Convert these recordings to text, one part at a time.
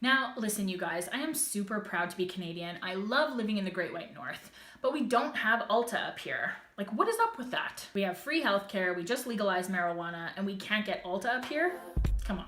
Now, listen, you guys, I am super proud to be Canadian. I love living in the Great White North, but we don't have Ulta up here. Like, what is up with that? We have free healthcare, we just legalized marijuana, and we can't get Ulta up here? Come on.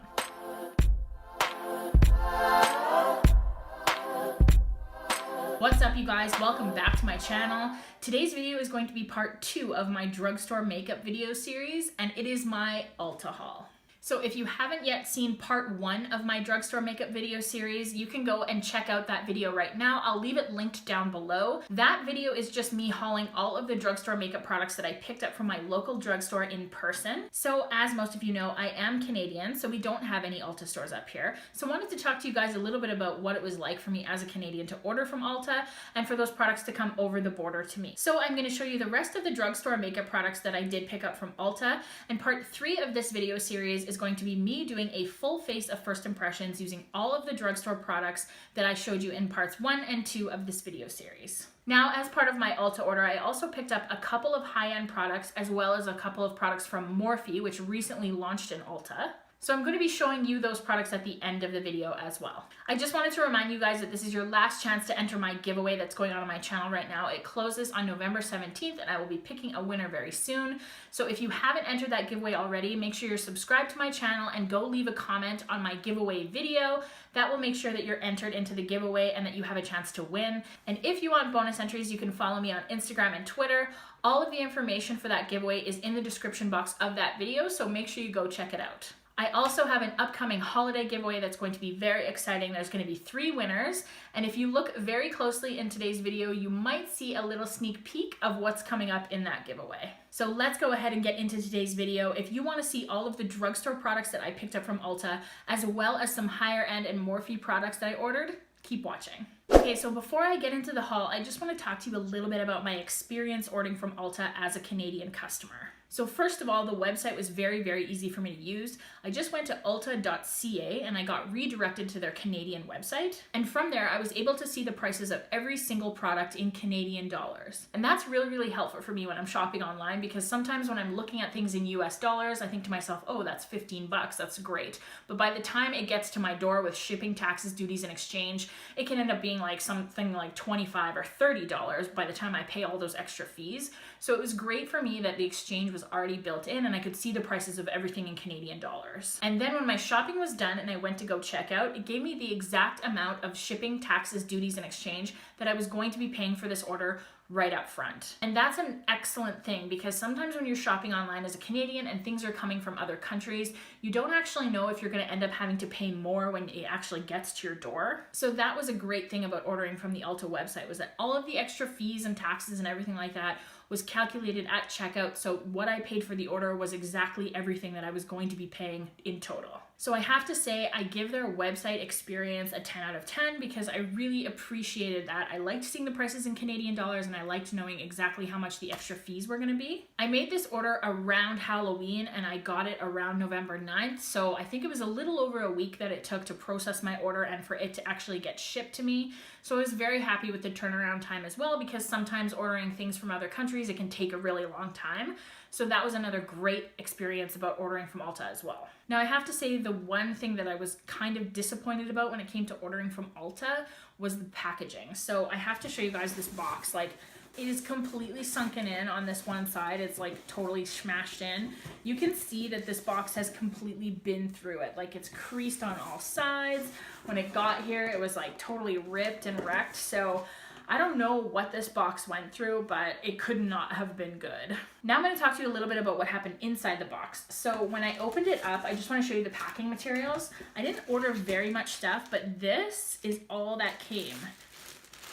What's up, you guys? Welcome back to my channel. Today's video is going to be part 2 of my drugstore makeup video series, and it is my Ulta haul. So if you haven't yet seen part 1 of my drugstore makeup video series, you can go and check out that video right now. I'll leave it linked down below. That video is just me hauling all of the drugstore makeup products that I picked up from my local drugstore in person. So as most of you know, I am Canadian, so we don't have any Ulta stores up here. So I wanted to talk to you guys a little bit about what it was like for me as a Canadian to order from Ulta and for those products to come over the border to me. So I'm going to show you the rest of the drugstore makeup products that I did pick up from Ulta, and part 3 of this video series is going to be me doing a full face of first impressions using all of the drugstore products that I showed you in parts 1 and 2 of this video series. Now, as part of my Ulta order, I also picked up a couple of high-end products as well as a couple of products from Morphe, which recently launched in Ulta. So I'm going to be showing you those products at the end of the video as well. I just wanted to remind you guys that this is your last chance to enter my giveaway that's going on my channel right now. It closes on November 17th and I will be picking a winner very soon. So if you haven't entered that giveaway already, make sure you're subscribed to my channel and go leave a comment on my giveaway video. That will make sure that you're entered into the giveaway and that you have a chance to win. And if you want bonus entries, you can follow me on Instagram and Twitter. All of the information for that giveaway is in the description box of that video, so make sure you go check it out. I also have an upcoming holiday giveaway that's going to be very exciting. There's going to be 3 winners, and if you look very closely in today's video, you might see a little sneak peek of what's coming up in that giveaway. So let's go ahead and get into today's video. If you want to see all of the drugstore products that I picked up from Ulta, as well as some higher end and Morphe products that I ordered, keep watching. Okay, so before I get into the haul, I just want to talk to you a little bit about my experience ordering from Ulta as a Canadian customer. So first of all, the website was very, very easy for me to use. I just went to Ulta.ca and I got redirected to their Canadian website. And from there, I was able to see the prices of every single product in Canadian dollars. And that's really, really helpful for me when I'm shopping online, because sometimes when I'm looking at things in US dollars, I think to myself, oh, that's 15 bucks, that's great. But by the time it gets to my door with shipping, taxes, duties, and exchange, it can end up being like something like $25 or $30 by the time I pay all those extra fees. So it was great for me that the exchange was already built in and I could see the prices of everything in Canadian dollars. And then when my shopping was done and I went to go check out, it gave me the exact amount of shipping, taxes, duties, and exchange that I was going to be paying for this order right up front. And that's an excellent thing, because sometimes when you're shopping online as a Canadian and things are coming from other countries, you don't actually know if you're going to end up having to pay more when it actually gets to your door. So that was a great thing about ordering from the Ulta website, was that all of the extra fees and taxes and everything like that was calculated at checkout, so what I paid for the order was exactly everything that I was going to be paying in total. So I have to say, I give their website experience a 10 out of 10 because I really appreciated that. I liked seeing the prices in Canadian dollars and I liked knowing exactly how much the extra fees were going to be. I made this order around Halloween and I got it around November 9th, so I think it was a little over a week that it took to process my order and for it to actually get shipped to me. So I was very happy with the turnaround time as well, because sometimes ordering things from other countries, it can take a really long time. So that was another great experience about ordering from Ulta as well. Now I have to say, the one thing that I was kind of disappointed about when it came to ordering from Ulta was the packaging. So I have to show you guys this box. Like, it is completely sunken in on this one side. It's like totally smashed in. You can see that this box has completely been through it. Like, it's creased on all sides. When it got here, it was like totally ripped and wrecked. So I don't know what this box went through, but it could not have been good. Now I'm going to talk to you a little bit about what happened inside the box. So when I opened it up, I just want to show you the packing materials. I didn't order very much stuff, but this is all that came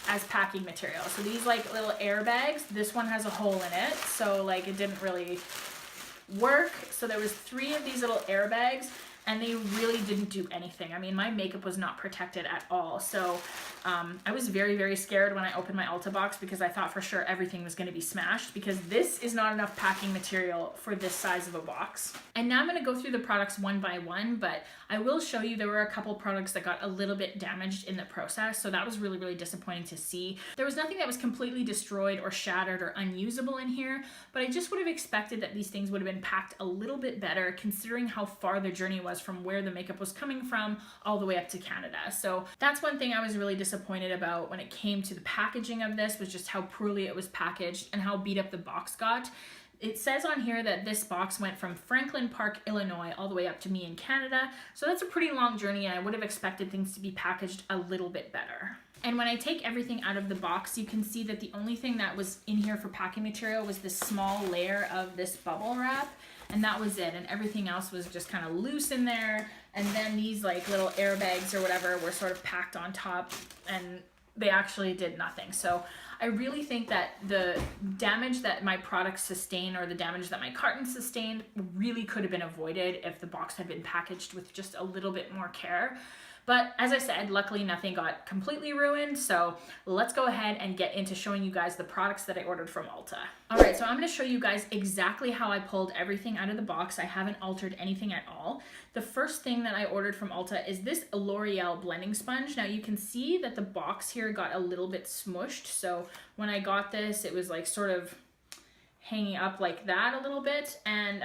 as packing material. So these like little airbags, this one has a hole in it, so like it didn't really work. So there was 3 of these little airbags and they really didn't do anything. I mean, my makeup was not protected at all. So I was very, very scared when I opened my Ulta box, because I thought for sure everything was going to be smashed, because this is not enough packing material for this size of a box. And now I'm going to go through the products one by one, but I will show you there were a couple products that got a little bit damaged in the process. So that was really, really disappointing to see. There was nothing that was completely destroyed or shattered or unusable in here, but I just would have expected that these things would have been packed a little bit better, considering how far the journey was was from where the makeup was coming from all the way up to Canada. So that's one thing I was really disappointed about when it came to the packaging of this, was just how poorly it was packaged and how beat up the box got. It says on here that this box went from Franklin Park, Illinois, all the way up to me in Canada. So that's a pretty long journey, and I would have expected things to be packaged a little bit better. And when I take everything out of the box, you can see that the only thing that was in here for packing material was this small layer of this bubble wrap, and that was it. And everything else was just kind of loose in there. And then these like little airbags or whatever were sort of packed on top, and they actually did nothing. So I really think that the damage that my products sustain, or the damage that my carton sustained, really could have been avoided if the box had been packaged with just a little bit more care. But as I said, luckily nothing got completely ruined. So let's go ahead and get into showing you guys the products that I ordered from Ulta. All right, so I'm going to show you guys exactly how I pulled everything out of the box. I haven't altered anything at all. The first thing that I ordered from Ulta is this L'Oreal blending sponge. Now you can see that the box here got a little bit smushed. So when I got this, it was like sort of hanging up like that a little bit, and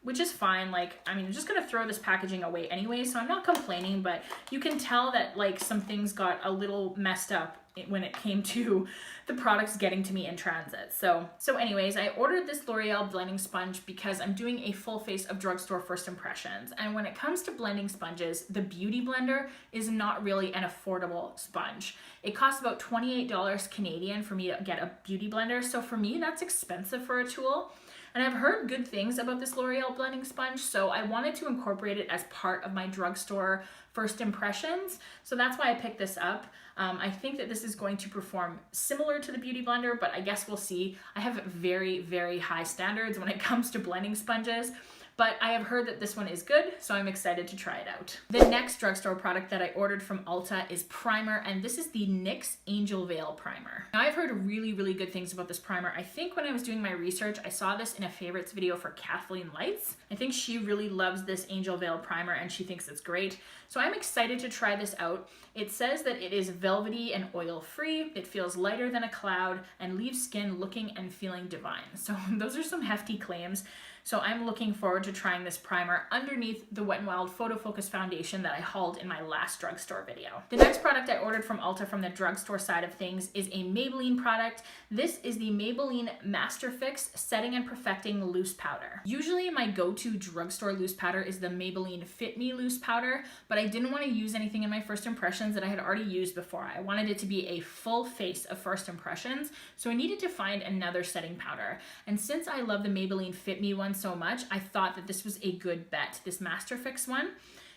which is fine. Like, I mean, I'm just gonna throw this packaging away anyway, so I'm not complaining, but you can tell that like some things got a little messed up when it came to the products getting to me in transit. So anyways, I ordered this L'Oreal blending sponge because I'm doing a full face of drugstore first impressions. And when it comes to blending sponges, the Beauty Blender is not really an affordable sponge. It costs about $28 Canadian for me to get a Beauty Blender. So for me, that's expensive for a tool. And I've heard good things about this L'Oreal blending sponge, so I wanted to incorporate it as part of my drugstore first impressions. So that's why I picked this up. I think that this is going to perform similar to the Beauty Blender, but I guess we'll see. I have very, very high standards when it comes to blending sponges, but I have heard that this one is good, so I'm excited to try it out. The next drugstore product that I ordered from Ulta is primer, and this is the NYX Angel Veil Primer. Now, I've heard really, really good things about this primer. I think when I was doing my research, I saw this in a favorites video for Kathleen Lights. I think she really loves this Angel Veil Primer, and she thinks it's great. So I'm excited to try this out. It says that it is velvety and oil-free. It feels lighter than a cloud and leaves skin looking and feeling divine. So those are some hefty claims. So I'm looking forward to trying this primer underneath the Wet n Wild Photo Focus foundation that I hauled in my last drugstore video. The next product I ordered from Ulta from the drugstore side of things is a Maybelline product. This is the Maybelline MasterFix Setting and Perfecting Loose Powder. Usually my go-to drugstore loose powder is the Maybelline Fit Me Loose Powder, but I didn't want to use anything in my first impressions that I had already used before. I wanted it to be a full face of first impressions, so I needed to find another setting powder. And since I love the Maybelline Fit Me one so much, I thought that this was a good bet, this MasterFix one.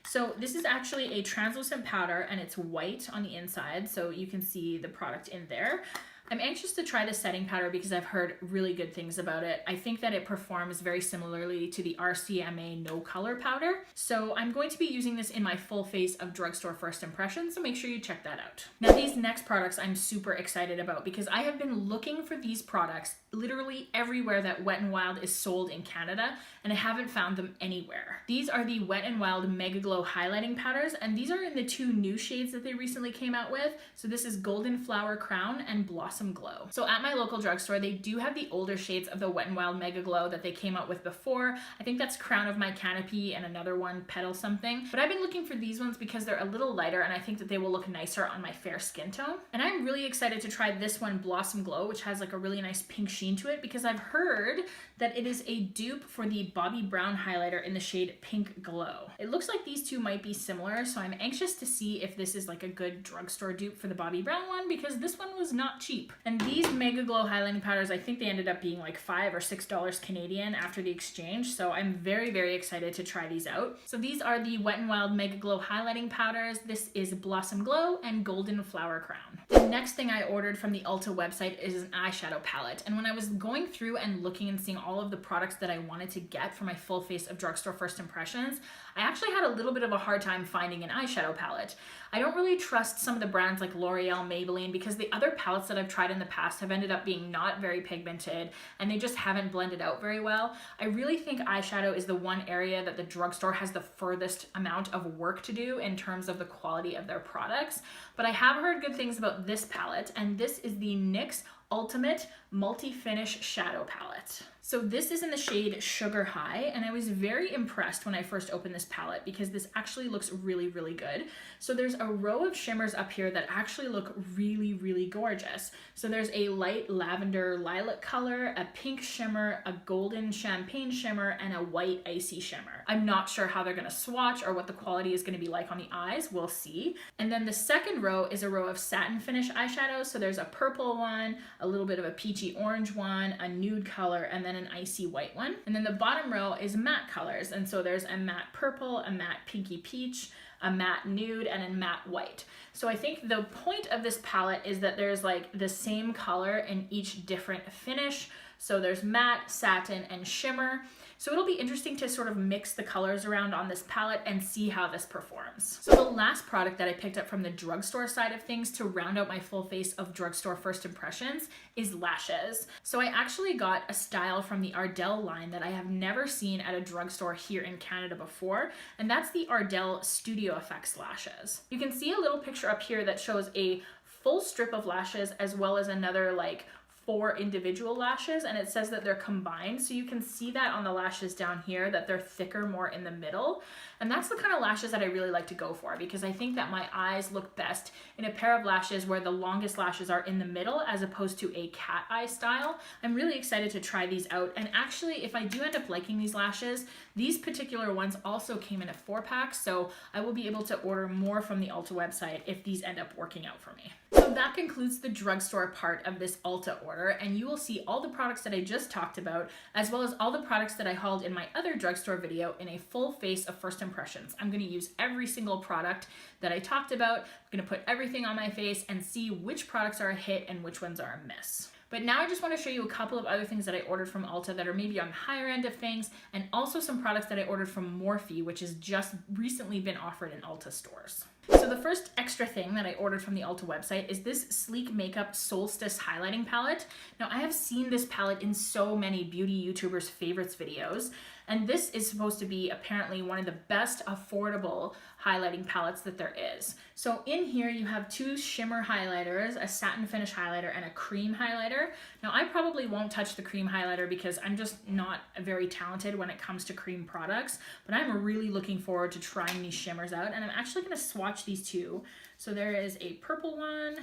So this is actually a translucent powder, and it's white on the inside, so you can see the product in there. I'm anxious to try the setting powder because I've heard really good things about it. I think that it performs very similarly to the RCMA No Color powder. So I'm going to be using this in my full face of drugstore first impressions, so make sure you check that out. Now, these next products I'm super excited about because I have been looking for these products literally everywhere that Wet n Wild is sold in Canada, and I haven't found them anywhere. These are the Wet n Wild Mega Glow highlighting powders, and these are in the two new shades that they recently came out with. So this is Golden Flower Crown and Blossom Glow. So at my local drugstore, they do have the older shades of the Wet n Wild Mega Glow that they came out with before. I think that's Crown of My Canopy and another one, Petal something. But I've been looking for these ones because they're a little lighter, and I think that they will look nicer on my fair skin tone. And I'm really excited to try this one, Blossom Glow, which has like a really nice pink sheen to it, because I've heard that it is a dupe for the Bobbi Brown highlighter in the shade Pink Glow. It looks like these two might be similar, so I'm anxious to see if this is like a good drugstore dupe for the Bobbi Brown one, because this one was not cheap. And these Mega Glow highlighting powders, I think they ended up being like $5 or $6 Canadian after the exchange, so I'm very, very excited to try these out. So these are the Wet n Wild Mega Glow highlighting powders. This is Blossom Glow and Golden Flower Crown. The next thing I ordered from the Ulta website is an eyeshadow palette, and when I was going through and looking and seeing all of the products that I wanted to get for my full face of drugstore first impressions, I actually had a little bit of a hard time finding an eyeshadow palette. I don't really trust some of the brands like L'Oreal, Maybelline, because the other palettes that I've tried in the past have ended up being not very pigmented, and they just haven't blended out very well. I really think eyeshadow is the one area that the drugstore has the furthest amount of work to do in terms of the quality of their products. But I have heard good things about this palette, and this is the NYX Ultimate Multi-Finish Shadow Palette. So this is in the shade Sugar High, and I was very impressed when I first opened this palette because this actually looks really, really good. So there's a row of shimmers up here that actually look really, really gorgeous. So there's a light lavender lilac color, a pink shimmer, a golden champagne shimmer, and a white icy shimmer. I'm not sure how they're gonna swatch or what the quality is gonna be like on the eyes, we'll see. And then the second row is a row of satin finish eyeshadows. So there's a purple one, a little bit of a peachy orange one, a nude color, and then an icy white one. And then the bottom row is matte colors. And so there's a matte purple, a matte pinky peach, a matte nude, and a matte white. So I think the point of this palette is that there's like the same color in each different finish. So there's matte, satin, and shimmer. So it'll be interesting to sort of mix the colors around on this palette and see how this performs. So the last product that I picked up from the drugstore side of things to round out my full face of drugstore first impressions is lashes. So I actually got a style from the Ardell line that I have never seen at a drugstore here in Canada before, and that's the Ardell Studio Effects lashes. You can see a little picture up here that shows a full strip of lashes as well as another like 4 individual lashes, and it says that they're combined. So you can see that on the lashes down here that they're thicker more in the middle. And that's the kind of lashes that I really like to go for because I think that my eyes look best in a pair of lashes where the longest lashes are in the middle as opposed to a cat eye style. I'm really excited to try these out. And actually, if I do end up liking these lashes, these particular ones also came in a 4-pack. So I will be able to order more from the Ulta website if these end up working out for me. So that concludes the drugstore part of this Ulta order, and you will see all the products that I just talked about, as well as all the products that I hauled in my other drugstore video in a full face of first impressions. I'm going to use every single product that I talked about. I'm going to put everything on my face and see which products are a hit and which ones are a miss. But now I just want to show you a couple of other things that I ordered from Ulta that are maybe on the higher end of things, and also some products that I ordered from Morphe, which has just recently been offered in Ulta stores. So the first extra thing that I ordered from the Ulta website is this Sleek Makeup Solstice Highlighting Palette. Now I have seen this palette in so many beauty YouTubers' favorites videos, and this is supposed to be apparently one of the best affordable highlighting palettes that there is. So in here you have 2 shimmer highlighters, a satin finish highlighter, and a cream highlighter. Now I probably won't touch the cream highlighter because I'm just not very talented when it comes to cream products, but I'm really looking forward to trying these shimmers out, and I'm actually going to swatch these 2. So there is a purple one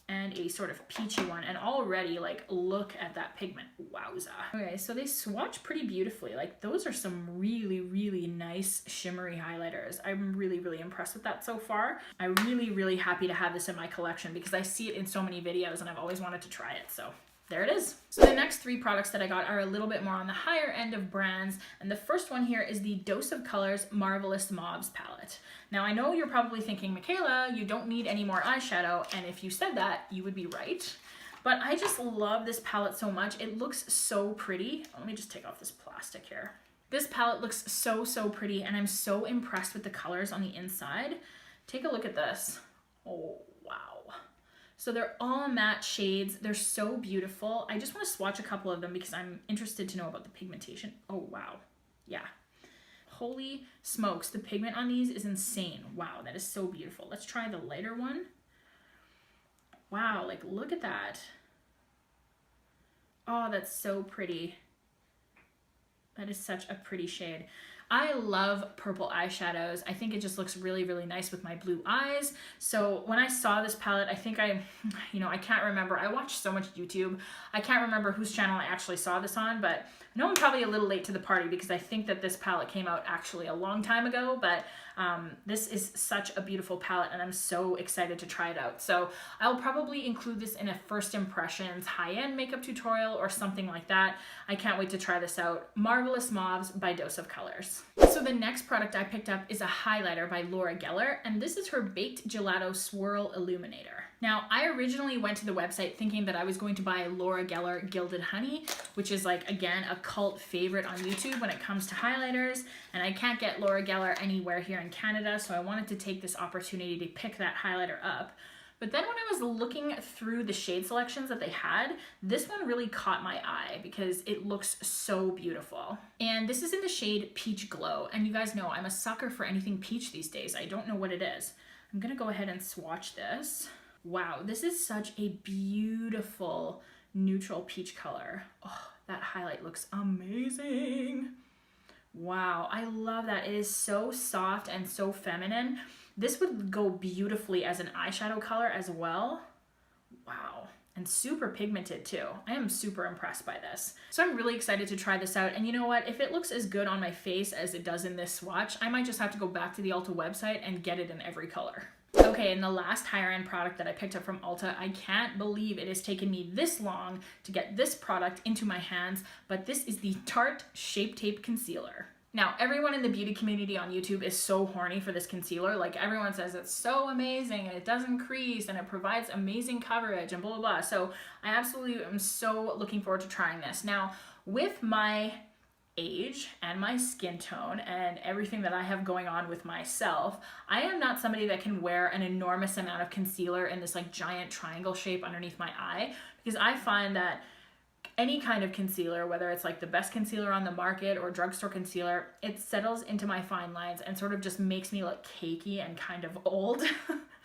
and a sort of peachy one, and already like look at that pigment, wowza. Okay, so they swatch pretty beautifully. Like those are some really, really nice shimmery highlighters. I'm really, really impressed with that so far. I'm really, really happy to have this in my collection because I see it in so many videos and I've always wanted to try it, so there it is. So the next 3 products that I got are a little bit more on the higher end of brands, and the first one here is the Dose of Colors Marvelous Mauves palette. Now I know you're probably thinking, Michaela, you don't need any more eyeshadow, and if you said that, you would be right. But I just love this palette so much. It looks so pretty. Let me just take off this plastic here. This palette looks so, so pretty, and I'm so impressed with the colors on the inside. Take a look at this. Oh, wow. So they're all matte shades. They're so beautiful. I just want to swatch a couple of them because I'm interested to know about the pigmentation. Oh, wow. Yeah. Holy smokes. The pigment on these is insane. Wow, that is so beautiful. Let's try the lighter one. Wow, like look at that. Oh, that's so pretty. That is such a pretty shade. I love purple eyeshadows. I think it just looks really, really nice with my blue eyes. So when I saw this palette, I think I can't remember. I watch so much YouTube. I can't remember whose channel I actually saw this on, but I know I'm probably a little late to the party because I think that this palette came out actually a long time ago, but this is such a beautiful palette and I'm so excited to try it out. So I'll probably include this in a first impressions high-end makeup tutorial or something like that. I can't wait to try this out. Marvelous Mauves by Dose of Colors. So the next product I picked up is a highlighter by Laura Geller, and this is her Baked Gelato Swirl Illuminator. Now, I originally went to the website thinking that I was going to buy Laura Geller Gilded Honey, which is like, again, a cult favorite on YouTube when it comes to highlighters, and I can't get Laura Geller anywhere here in Canada, so I wanted to take this opportunity to pick that highlighter up. But then when I was looking through the shade selections that they had, this one really caught my eye because it looks so beautiful. And this is in the shade Peach Glow, and you guys know I'm a sucker for anything peach these days. I don't know what it is. I'm gonna go ahead and swatch this. Wow, this is such a beautiful neutral peach color. Oh, that highlight looks amazing. Wow, I love that. It is so soft and so feminine. This would go beautifully as an eyeshadow color as well. Wow. And super pigmented too. I am super impressed by this. So I'm really excited to try this out. And you know what? If it looks as good on my face as it does in this swatch, I might just have to go back to the Ulta website and get it in every color. Okay, and the last higher end product that I picked up from Ulta, I can't believe it has taken me this long to get this product into my hands, but this is the Tarte Shape Tape Concealer. Now, everyone in the beauty community on YouTube is so horny for this concealer. Like, everyone says it's so amazing and it doesn't crease and it provides amazing coverage and blah, blah, blah. So I absolutely am so looking forward to trying this. Now, with my age and my skin tone and everything that I have going on with myself, I am not somebody that can wear an enormous amount of concealer in this like giant triangle shape underneath my eye, because I find that any kind of concealer, whether it's like the best concealer on the market or drugstore concealer, it settles into my fine lines and sort of just makes me look cakey and kind of old.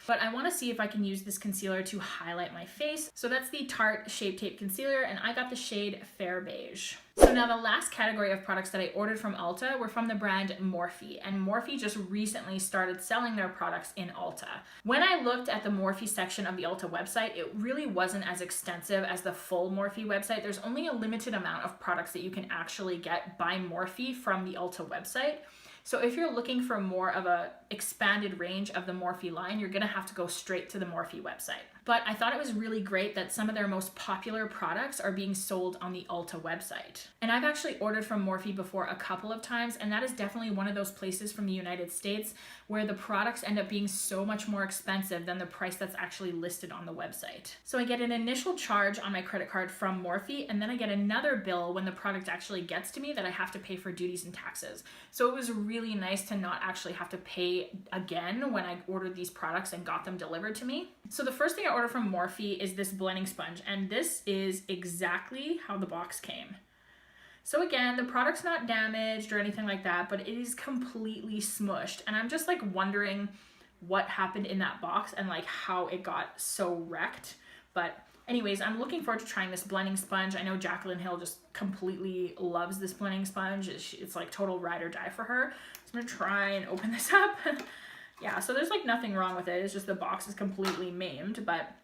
But I want to see if I can use this concealer to highlight my face. So that's the Tarte Shape Tape Concealer, and I got the shade Fair Beige. So now the last category of products that I ordered from Ulta were from the brand Morphe, and Morphe just recently started selling their products in Ulta. When I looked at the Morphe section of the Ulta website, it really wasn't as extensive as the full Morphe website. There's only a limited amount of products that you can actually get by Morphe from the Ulta website. So if you're looking for more of a expanded range of the Morphe line, you're gonna have to go straight to the Morphe website. But I thought it was really great that some of their most popular products are being sold on the Ulta website. And I've actually ordered from Morphe before a couple of times, and that is definitely one of those places from the United States where the products end up being so much more expensive than the price that's actually listed on the website. So I get an initial charge on my credit card from Morphe, and then I get another bill when the product actually gets to me that I have to pay for duties and taxes. So it was really nice to not actually have to pay again when I ordered these products and got them delivered to me. So the first thing I ordered from Morphe is this blending sponge, and this is exactly how the box came. So again, the product's not damaged or anything like that, but it is completely smushed. And I'm just like wondering what happened in that box and like how it got so wrecked. But anyways, I'm looking forward to trying this blending sponge. I know Jaclyn Hill just completely loves this blending sponge. It's like total ride or die for her. So I'm gonna try and open this up. Yeah, so there's like nothing wrong with it. It's just the box is completely maimed, but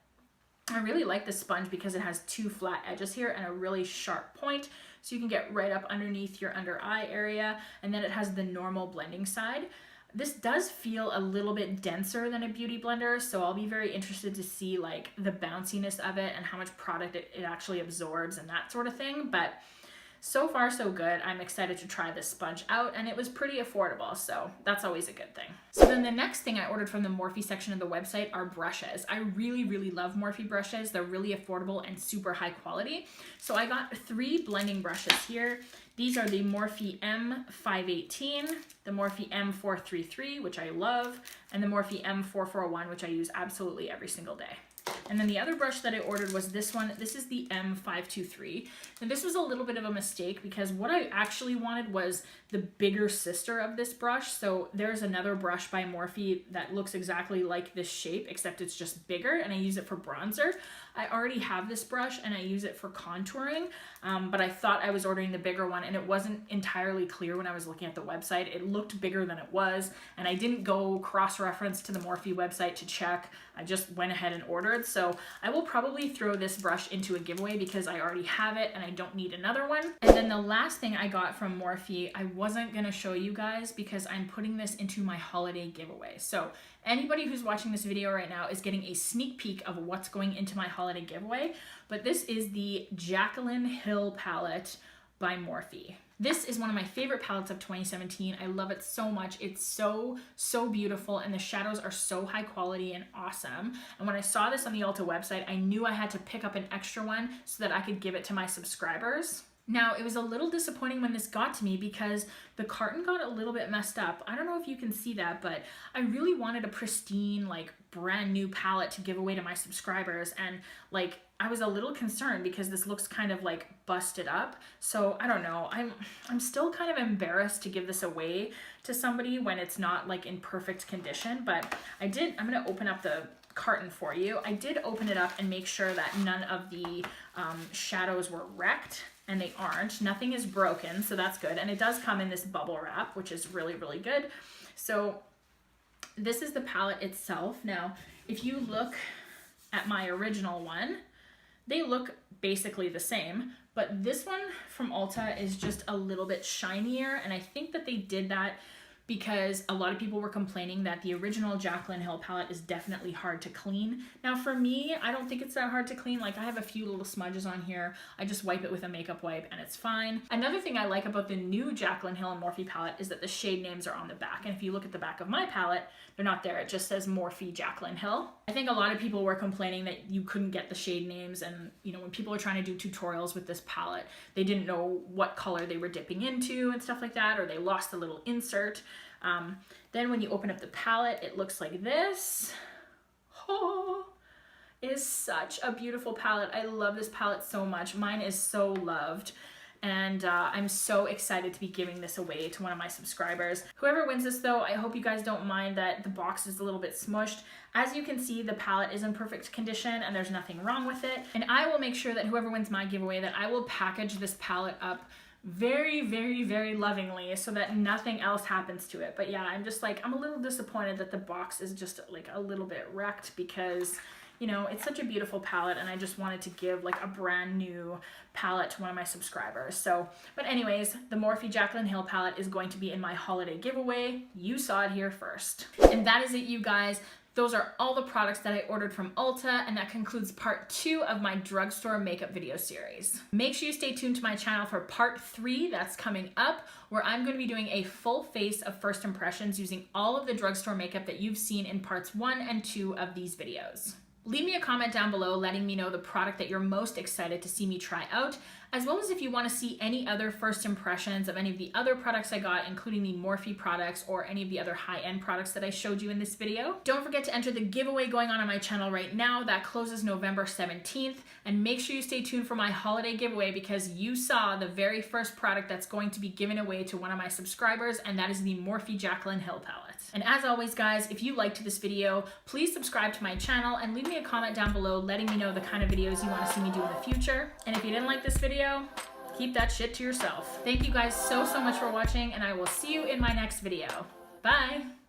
I really like this sponge because it has two flat edges here and a really sharp point. So you can get right up underneath your under eye area, and then it has the normal blending side. This does feel a little bit denser than a beauty blender, so I'll be very interested to see like the bounciness of it and how much product it actually absorbs and that sort of thing. But so far so good. I'm excited to try this sponge out, and it was pretty affordable, so that's always a good thing. So then the next thing I ordered from the Morphe section of the website are brushes. I really love Morphe brushes. They're really affordable and super high quality. So I got 3 blending brushes here. These are the Morphe M518, the Morphe M433, which I love, and the Morphe M441, which I use absolutely every single day. And then the other brush that I ordered was this one. This is the M523. And this was a little bit of a mistake because what I actually wanted was the bigger sister of this brush. So there's another brush by Morphe that looks exactly like this shape, except it's just bigger, and I use it for bronzer. I already have this brush and I use it for contouring, but I thought I was ordering the bigger one, and it wasn't entirely clear when I was looking at the website. It looked bigger than it was, and I didn't go cross-reference to the Morphe website to check. I just went ahead and ordered. So I will probably throw this brush into a giveaway because I already have it and I don't need another one. And then the last thing I got from Morphe, I wasn't gonna show you guys because I'm putting this into my holiday giveaway. So anybody who's watching this video right now is getting a sneak peek of what's going into my holiday giveaway. But this is the Jaclyn Hill palette by Morphe. This is one of my favorite palettes of 2017. I love it so much. It's so beautiful, and the shadows are so high quality and awesome. And when I saw this on the Ulta website, I knew I had to pick up an extra one so that I could give it to my subscribers. Now, it was a little disappointing when this got to me because the carton got a little bit messed up. I don't know if you can see that, but I really wanted a pristine, like brand new palette to give away to my subscribers. And like, I was a little concerned because this looks kind of like busted up. So I don't know, I'm still kind of embarrassed to give this away to somebody when it's not like in perfect condition, but I'm gonna open up the carton for you. I did open it up and make sure that none of the shadows were wrecked, and they aren't. Nothing is broken, so that's good. And it does come in this bubble wrap, which is really, really good. So this is the palette itself. Now, if you look at my original one, they look basically the same, but this one from Ulta is just a little bit shinier, and I think that they did that because a lot of people were complaining that the original Jaclyn Hill palette is definitely hard to clean. Now for me, I don't think it's that hard to clean. Like, I have a few little smudges on here. I just wipe it with a makeup wipe and it's fine. Another thing I like about the new Jaclyn Hill and Morphe palette is that the shade names are on the back. And if you look at the back of my palette, they're not there. It just says Morphe Jaclyn Hill. I think a lot of people were complaining that you couldn't get the shade names, and you know, when people were trying to do tutorials with this palette, they didn't know what color they were dipping into and stuff like that, or they lost the little insert. Then when you open up the palette, it looks like this. Oh, it is such a beautiful palette. I love this palette so much. Mine is so loved. And I'm so excited to be giving this away to one of my subscribers. Whoever wins this though, I hope you guys don't mind that the box is a little bit smushed. As you can see, the palette is in perfect condition and there's nothing wrong with it. And I will make sure that whoever wins my giveaway, that I will package this palette up very, very, very lovingly so that nothing else happens to it. But yeah, I'm just like, I'm a little disappointed that the box is just like a little bit wrecked because, you know, it's such a beautiful palette and I just wanted to give like a brand new palette to one of my subscribers. So, but anyways, the Morphe Jaclyn Hill palette is going to be in my holiday giveaway. You saw it here first. And that is it, you guys. Those are all the products that I ordered from Ulta, and that concludes part 2 of my drugstore makeup video series. Make sure you stay tuned to my channel for part 3 that's coming up, where I'm going to be doing a full face of first impressions using all of the drugstore makeup that you've seen in parts 1 and 2 of these videos. Leave me a comment down below letting me know the product that you're most excited to see me try out, as well as if you want to see any other first impressions of any of the other products I got, including the Morphe products or any of the other high-end products that I showed you in this video. Don't forget to enter the giveaway going on my channel right now. That closes November 17th, and make sure you stay tuned for my holiday giveaway because you saw the very first product that's going to be given away to one of my subscribers, and that is the Morphe Jaclyn Hill palette. And as always, guys, if you liked this video, please subscribe to my channel and leave me a comment down below letting me know the kind of videos you want to see me do in the future. And if you didn't like this video, keep that shit to yourself. Thank you guys so much for watching, and I will see you in my next video. Bye!